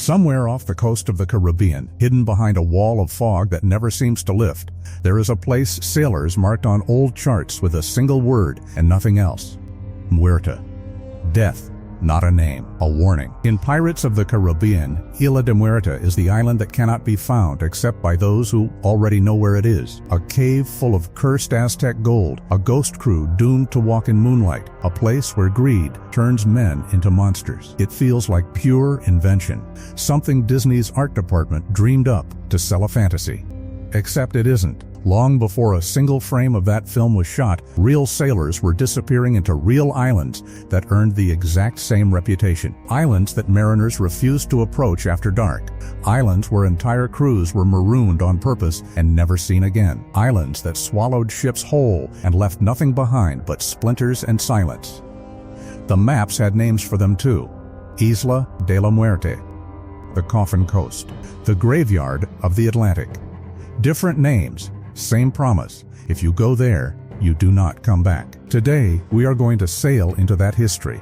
Somewhere off the coast of the Caribbean, hidden behind a wall of fog that never seems to lift, there is a place sailors marked on old charts with a single word and nothing else. Muerta. Death. Not a name, a warning. In Pirates of the Caribbean, Isla de Muerta is the island that cannot be found except by those who already know where it is. A cave full of cursed Aztec gold, a ghost crew doomed to walk in moonlight, a place where greed turns men into monsters. It feels like pure invention, something Disney's art department dreamed up to sell a fantasy. Except it isn't. Long before a single frame of that film was shot, real sailors were disappearing into real islands that earned the exact same reputation. Islands that mariners refused to approach after dark. Islands where entire crews were marooned on purpose and never seen again. Islands that swallowed ships whole and left nothing behind but splinters and silence. The maps had names for them too. Isla de la Muerte, the Coffin Coast, the Graveyard of the Atlantic. Different names, same promise. If you go there, you do not come back. Today, we are going to sail into that history.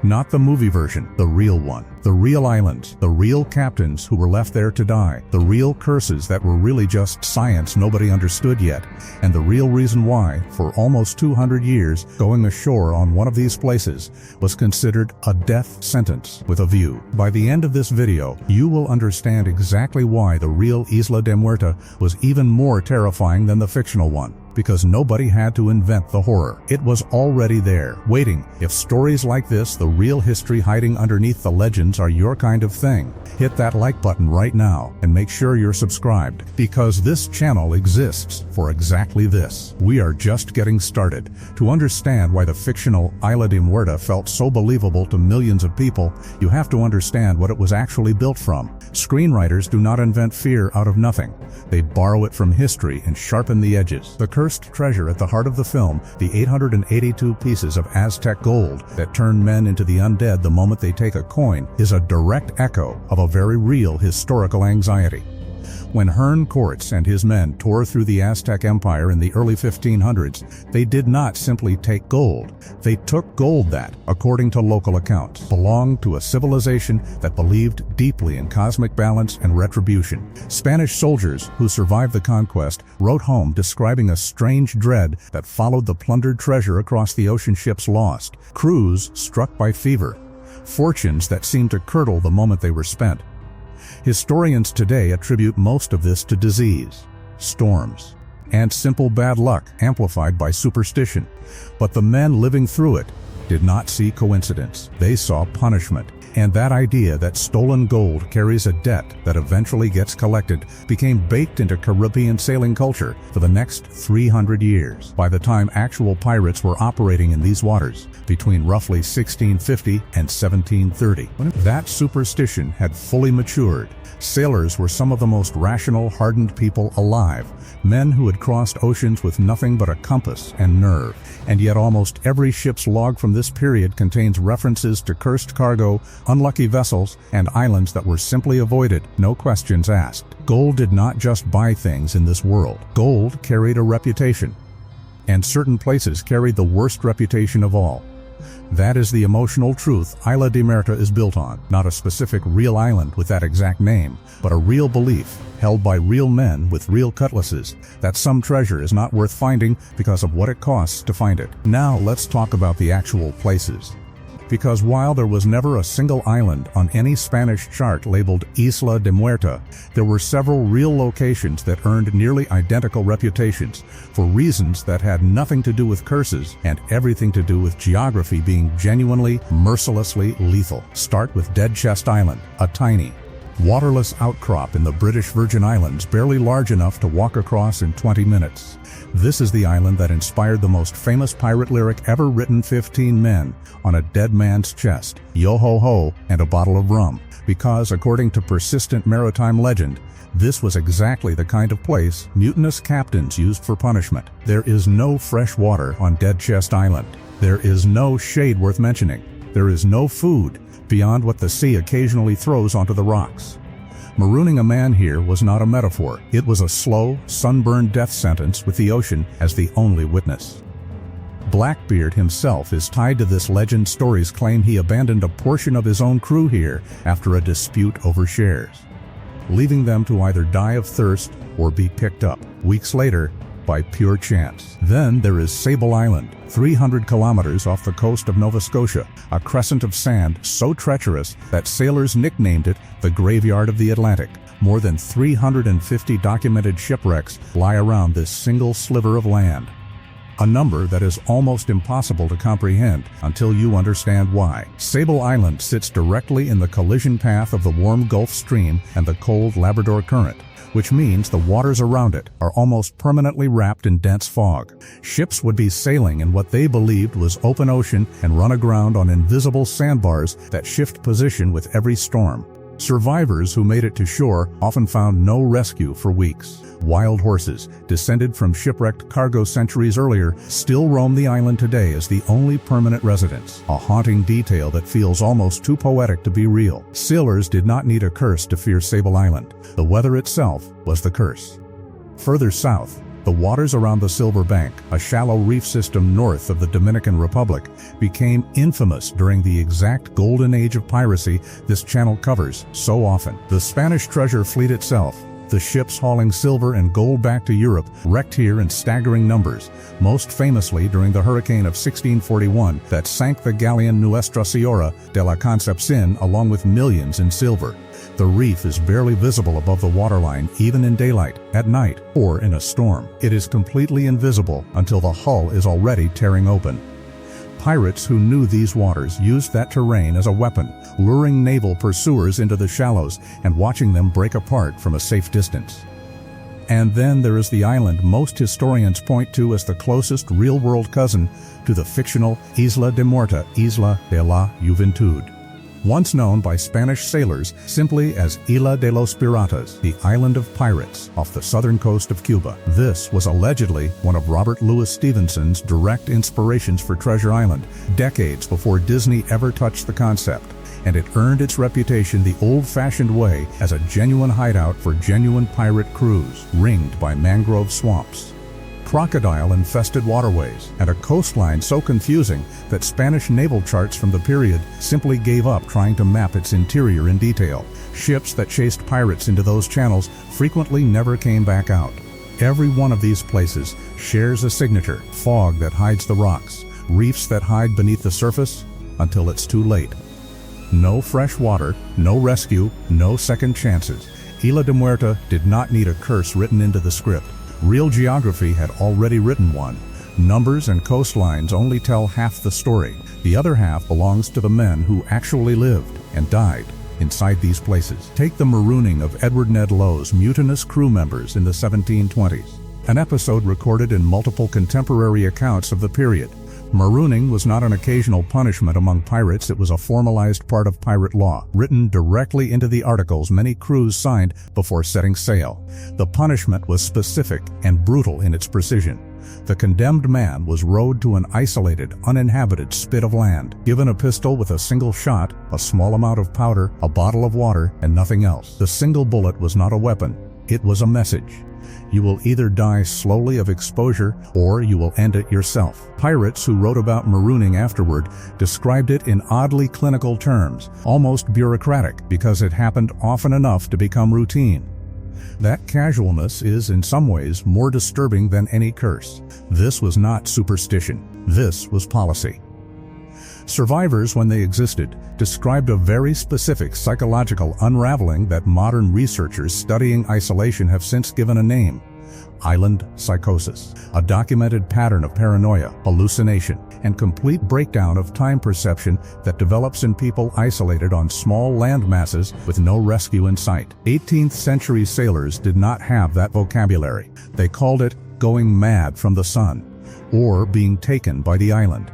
Not the movie version, the real one. The real islands, the real captains who were left there to die, the real curses that were really just science nobody understood yet, and the real reason why, for almost 200 years, going ashore on one of these places was considered a death sentence with a view. By the end of this video, you will understand exactly why the real Isla de Muerta was even more terrifying than the fictional one. Because nobody had to invent the horror. It was already there, waiting. If stories like this, the real history hiding underneath the legends, are your kind of thing, hit that like button right now and make sure you're subscribed, because this channel exists for exactly this. We are just getting started. To understand why the fictional Isla de Muerta felt so believable to millions of people, you have to understand what it was actually built from. Screenwriters do not invent fear out of nothing. They borrow it from history and sharpen the edges. The cursed treasure at the heart of the film, the 882 pieces of Aztec gold that turn men into the undead the moment they take a coin, is a direct echo of a very real historical anxiety. When Herne Koretz and his men tore through the Aztec Empire in the early 1500s, they did not simply take gold. They took gold that, according to local accounts, belonged to a civilization that believed deeply in cosmic balance and retribution. Spanish soldiers who survived the conquest wrote home describing a strange dread that followed the plundered treasure across the ocean ships lost, crews struck by fever, fortunes that seemed to curdle the moment they were spent. Historians today attribute most of this to disease, storms, and simple bad luck amplified by superstition. But the men living through it did not see coincidence. They saw punishment. And that idea that stolen gold carries a debt that eventually gets collected became baked into Caribbean sailing culture for the next 300 years. By the time actual pirates were operating in these waters, between roughly 1650 and 1730, that superstition had fully matured. Sailors were some of the most rational, hardened people alive, men who had crossed oceans with nothing but a compass and nerve. And yet almost every ship's log from this period contains references to cursed cargo, unlucky vessels, and islands that were simply avoided, no questions asked. Gold did not just buy things in this world. Gold carried a reputation. And certain places carried the worst reputation of all. That is the emotional truth Isla de Muerta is built on. Not a specific real island with that exact name, but a real belief, held by real men with real cutlasses, that some treasure is not worth finding because of what it costs to find it. Now let's talk about the actual places. Because while there was never a single island on any Spanish chart labeled Isla de Muerta, there were several real locations that earned nearly identical reputations for reasons that had nothing to do with curses and everything to do with geography being genuinely, mercilessly lethal. Start with Dead Chest Island, a tiny, waterless outcrop in the British Virgin Islands, barely large enough to walk across in 20 minutes. This is the island that inspired the most famous pirate lyric ever written, 15 men on a dead man's chest, yo-ho-ho, and a bottle of rum. Because, according to persistent maritime legend, this was exactly the kind of place mutinous captains used for punishment. There is no fresh water on Dead Chest Island. There is no shade worth mentioning. There is no food beyond what the sea occasionally throws onto the rocks. Marooning a man here was not a metaphor. It was a slow, sunburned death sentence with the ocean as the only witness. Blackbeard himself is tied to this legend. Stories claim he abandoned a portion of his own crew here after a dispute over shares, leaving them to either die of thirst or be picked up weeks later by pure chance. Then there is Sable Island, 300 kilometers off the coast of Nova Scotia, a crescent of sand so treacherous that sailors nicknamed it the Graveyard of the Atlantic. More than 350 documented shipwrecks lie around this single sliver of land, a number that is almost impossible to comprehend until you understand why. Sable Island sits directly in the collision path of the warm Gulf Stream and the cold Labrador Current, which means the waters around it are almost permanently wrapped in dense fog. Ships would be sailing in what they believed was open ocean and run aground on invisible sandbars that shift position with every storm. Survivors who made it to shore often found no rescue for weeks. Wild horses, descended from shipwrecked cargo centuries earlier, still roam the island today as the only permanent residents, a haunting detail that feels almost too poetic to be real. Sailors did not need a curse to fear Sable Island. The weather itself was the curse. Further south, the waters around the Silver Bank, a shallow reef system north of the Dominican Republic, became infamous during the exact golden age of piracy this channel covers so often. The Spanish treasure fleet itself, the ships hauling silver and gold back to Europe, wrecked here in staggering numbers, most famously during the hurricane of 1641 that sank the galleon Nuestra Señora de la Concepción along with millions in silver. The reef is barely visible above the waterline even in daylight, at night, or in a storm. It is completely invisible until the hull is already tearing open. Pirates who knew these waters used that terrain as a weapon, luring naval pursuers into the shallows and watching them break apart from a safe distance. And then there is the island most historians point to as the closest real-world cousin to the fictional Isla de Muerta, Isla de la Juventud. Once known by Spanish sailors simply as Isla de los Piratas, the Island of Pirates, off the southern coast of Cuba. This was allegedly one of Robert Louis Stevenson's direct inspirations for Treasure Island, decades before Disney ever touched the concept, and it earned its reputation the old-fashioned way as a genuine hideout for genuine pirate crews, ringed by mangrove swamps, crocodile-infested waterways, and a coastline so confusing that Spanish naval charts from the period simply gave up trying to map its interior in detail. Ships that chased pirates into those channels frequently never came back out. Every one of these places shares a signature: fog that hides the rocks, reefs that hide beneath the surface until it's too late. No fresh water, no rescue, no second chances. Isla de Muerta did not need a curse written into the script. Real geography had already written one. Numbers and coastlines only tell half the story. The other half belongs to the men who actually lived and died inside these places. Take the marooning of Edward Ned Lowe's mutinous crew members in the 1720s, an episode recorded in multiple contemporary accounts of the period. Marooning was not an occasional punishment among pirates, it was a formalized part of pirate law, written directly into the articles many crews signed before setting sail. The punishment was specific and brutal in its precision. The condemned man was rowed to an isolated, uninhabited spit of land, given a pistol with a single shot, a small amount of powder, a bottle of water, and nothing else. The single bullet was not a weapon, it was a message. You will either die slowly of exposure, or you will end it yourself. Pirates who wrote about marooning afterward described it in oddly clinical terms, almost bureaucratic, because it happened often enough to become routine. That casualness is, in some ways, more disturbing than any curse. This was not superstition. This was policy. Survivors, when they existed, described a very specific psychological unraveling that modern researchers studying isolation have since given a name: island psychosis, a documented pattern of paranoia, hallucination, and complete breakdown of time perception that develops in people isolated on small land masses with no rescue in sight. 18th century sailors did not have that vocabulary. They called it going mad from the sun, or being taken by the island.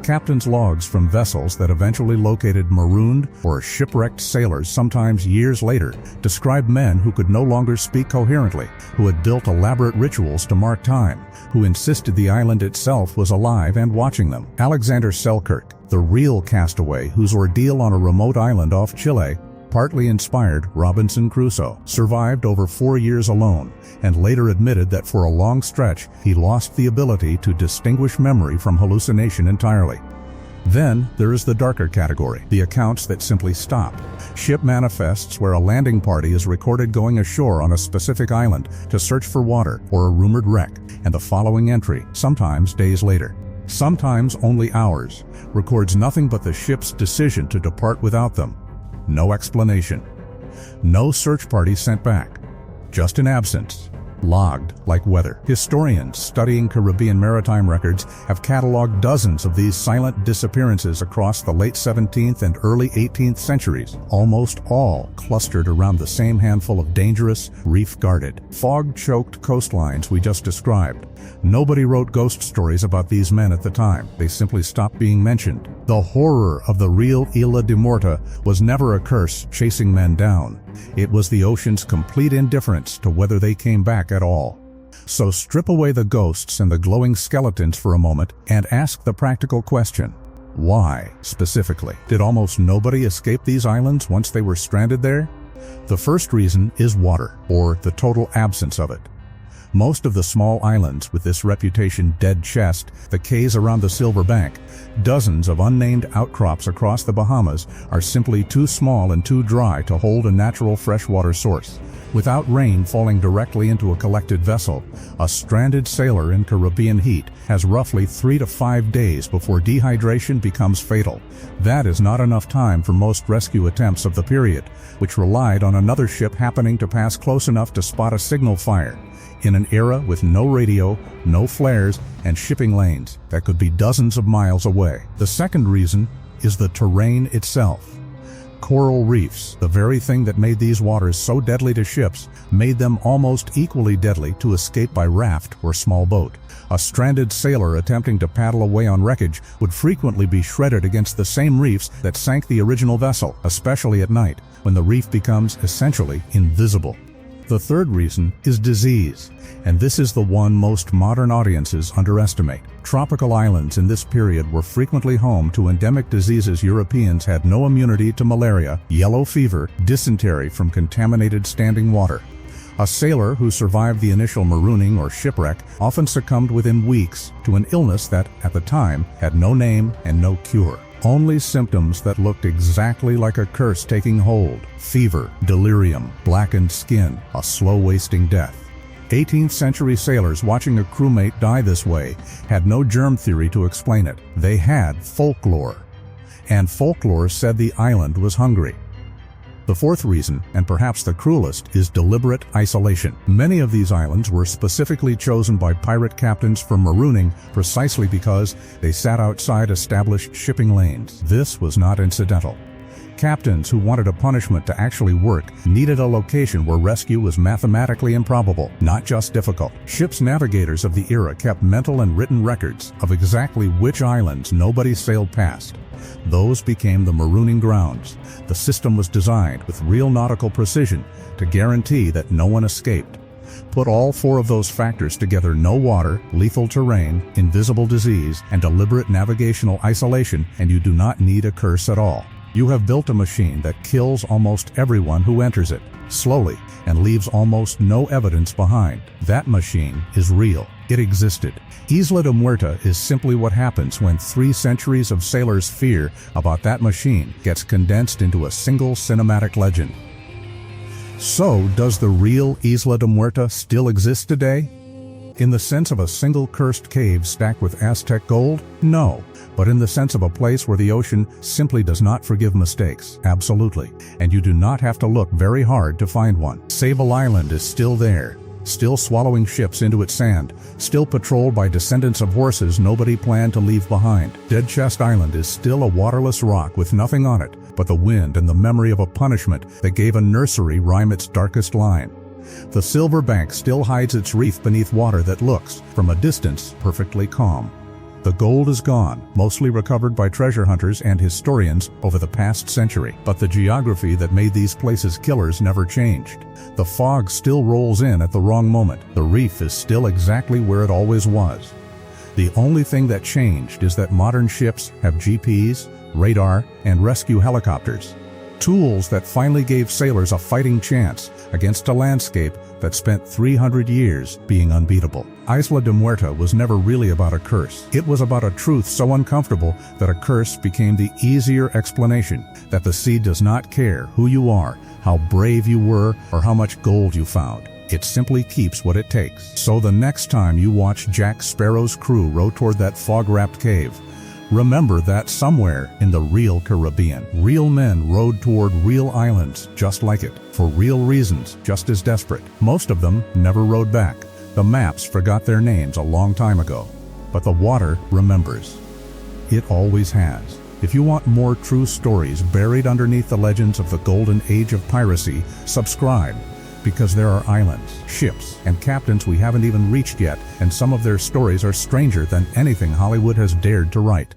Captain's logs from vessels that eventually located marooned or shipwrecked sailors, sometimes years later, described men who could no longer speak coherently, who had built elaborate rituals to mark time, who insisted the island itself was alive and watching them. Alexander Selkirk, the real castaway whose ordeal on a remote island off Chile Partly inspired, Robinson Crusoe survived over 4 years alone and later admitted that for a long stretch he lost the ability to distinguish memory from hallucination entirely. Then there is the darker category, the accounts that simply stop. Ship manifests where a landing party is recorded going ashore on a specific island to search for water or a rumored wreck, and the following entry, sometimes days later, sometimes only hours, records nothing but the ship's decision to depart without them. No explanation. No search party sent back. Just an absence. Logged like weather. Historians studying Caribbean maritime records have cataloged dozens of these silent disappearances across the late 17th and early 18th centuries, almost all clustered around the same handful of dangerous, reef-guarded, fog-choked coastlines we just described. Nobody wrote ghost stories about these men at the time. They simply stopped being mentioned. The horror of the real Isla de Muerta was never a curse chasing men down. It was the ocean's complete indifference to whether they came back at all. So strip away the ghosts and the glowing skeletons for a moment and ask the practical question. Why, specifically, did almost nobody escape these islands once they were stranded there? The first reason is water, or the total absence of it. Most of the small islands with this reputation dead chest, the cays around the Silver Bank, dozens of unnamed outcrops across the Bahamas are simply too small and too dry to hold a natural freshwater source. Without rain falling directly into a collected vessel, a stranded sailor in Caribbean heat has roughly 3 to 5 days before dehydration becomes fatal. That is not enough time for most rescue attempts of the period, which relied on another ship happening to pass close enough to spot a signal fire. In an era with no radio, no flares, and shipping lanes that could be dozens of miles away. The second reason is the terrain itself. Coral reefs, the very thing that made these waters so deadly to ships, made them almost equally deadly to escape by raft or small boat. A stranded sailor attempting to paddle away on wreckage would frequently be shredded against the same reefs that sank the original vessel, especially at night, when the reef becomes essentially invisible. The third reason is disease, and this is the one most modern audiences underestimate. Tropical islands in this period were frequently home to endemic diseases Europeans had no immunity to: malaria, yellow fever, dysentery from contaminated standing water. A sailor who survived the initial marooning or shipwreck often succumbed within weeks to an illness that, at the time, had no name and no cure. Only symptoms that looked exactly like a curse taking hold: fever, delirium, blackened skin, a slow-wasting death. 18th century sailors watching a crewmate die this way had no germ theory to explain it. They had folklore. And folklore said the island was hungry. The fourth reason, and perhaps the cruelest, is deliberate isolation. Many of these islands were specifically chosen by pirate captains for marooning precisely because they sat outside established shipping lanes. This was not incidental. Captains who wanted a punishment to actually work needed a location where rescue was mathematically improbable, not just difficult. Ship's navigators of the era kept mental and written records of exactly which islands nobody sailed past. Those became the marooning grounds. The system was designed with real nautical precision to guarantee that no one escaped. Put all four of those factors together: no water, lethal terrain, invisible disease, and deliberate navigational isolation, and you do not need a curse at all. You have built a machine that kills almost everyone who enters it, slowly, and leaves almost no evidence behind. That machine is real. It existed. Isla de Muerta is simply what happens when 3 centuries of sailors' fear about that machine gets condensed into a single cinematic legend. So, does the real Isla de Muerta still exist today? In the sense of a single cursed cave stacked with Aztec gold? No. But in the sense of a place where the ocean simply does not forgive mistakes, absolutely. And you do not have to look very hard to find one. Sable Island is still there, still swallowing ships into its sand, still patrolled by descendants of horses nobody planned to leave behind. Dead Chest Island is still a waterless rock with nothing on it but the wind and the memory of a punishment that gave a nursery rhyme its darkest line. The Silver Bank still hides its reef beneath water that looks, from a distance, perfectly calm. The gold is gone, mostly recovered by treasure hunters and historians over the past century, but the geography that made these places killers never changed. The fog still rolls in at the wrong moment. The reef is still exactly where it always was. The only thing that changed is that modern ships have GPS, radar, and rescue helicopters. Tools that finally gave sailors a fighting chance against a landscape that spent 300 years being unbeatable. Isla de Muerta was never really about a curse. It was about a truth so uncomfortable that a curse became the easier explanation, that the sea does not care who you are, how brave you were, or how much gold you found. It simply keeps what it takes. So the next time you watch Jack Sparrow's crew row toward that fog-wrapped cave, remember that somewhere in the real Caribbean, real men rowed toward real islands just like it, for real reasons just as desperate. Most of them never rowed back. The maps forgot their names a long time ago, but the water remembers. It always has. If you want more true stories buried underneath the legends of the golden age of piracy, subscribe, because there are islands, ships, and captains we haven't even reached yet, and some of their stories are stranger than anything Hollywood has dared to write.